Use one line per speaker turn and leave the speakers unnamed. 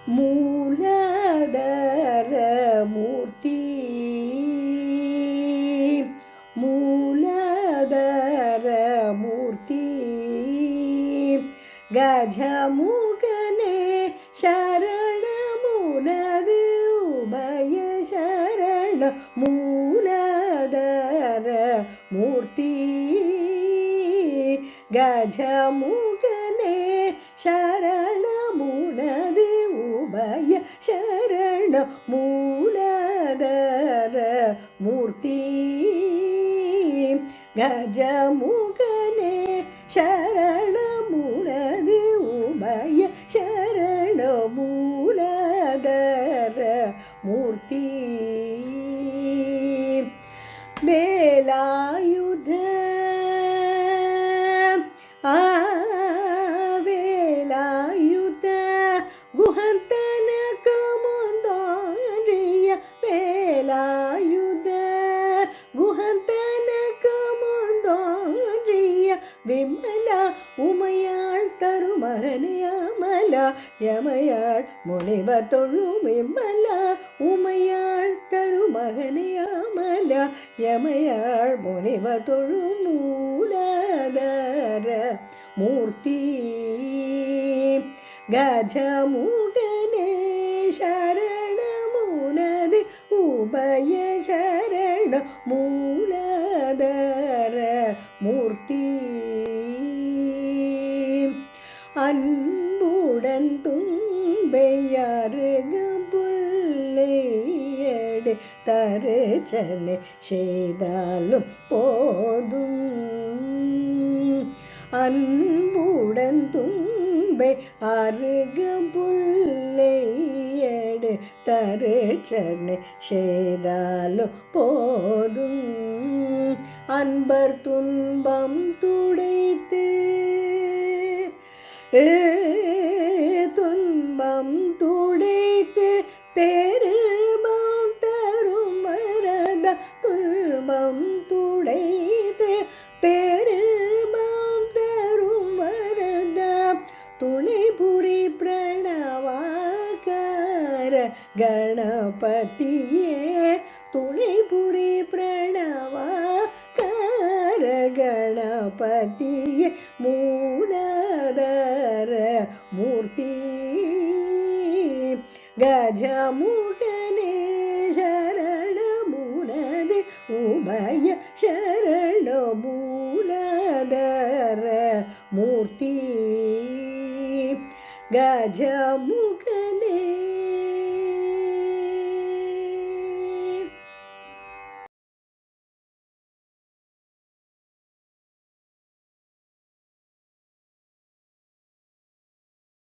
ಮೂಲಧರ ಮೂರ್ತಿ ಮೂಲಧರ ಮೂರ್ತಿ ಗಜಮುಖನೇ ಶರಣ ಮೂಲದಿ ಉಭಯ ಶರಣ ಮೂಲಧರ ಮೂರ್ತಿ ಗಜಮುಖನೇ ಶರಣ ಮೂಲದಿ ಉಭಯ ಶರಣ ಮೂಲಧರ ಮೂರ್ತಿ ಗಜಮುಖನೇ ಶರಣ ಮೂಲದಿ ಉಭಯ ಶರಣ ಮೂಲಧರ ಮೂರ್ತಿ ವೇಲಾಯುಧ ವೇಲಾಯುಧ ಗುಹಂತನ ಕಮುಂದೋರಿಯ ವೇಲಾಯುಧ ಗುಹಂತನ ಕಮುಂದೋರಿಯ ವಿಮಲ ಉಮಯಾಳ್ ತರು ಮಹನೆಯ ಮಲ ಯಮಯಾಳ್ ಮುನಿವ ತೊಳು ವಿಮಲ ಉಮಯಾಳ್ ತರು ಮಹನೆಯ ಮಲ ಯಮಯಾಳ್ ಮುನಿವ ತೊಳು ಮೂಲಧರ ಮೂರ್ತಿ ಗಜಮುಖನೇ ಶರಣ ಮೂಲದಿ ಉಭಯ ಶರಣ ಮೂಲಧರ மூர்த்தி அன்புடன் தும்பையாருகு புல்லையடு தருச்சனை செய்தாலும் போதும் அன்புடன் தும்பை அருகு புல்லையடு தருச்சனை செய்தாலும் போதும் அன்பர் துன்பம் துடைத்து துன்பம் துடைத்து பெருமாம் தரும் மரத துன்பம் துடைத்து பெருமாம் தரும் மரத துணைபுரி பிரணவாகார கணபதியே துணைபுரி பிரணவாகார கணபதியே மூலதர மூர்த்தி கஜமுகனே சரண மூலதே உபய சரண மூலதர மூர்த்தி கஜமுக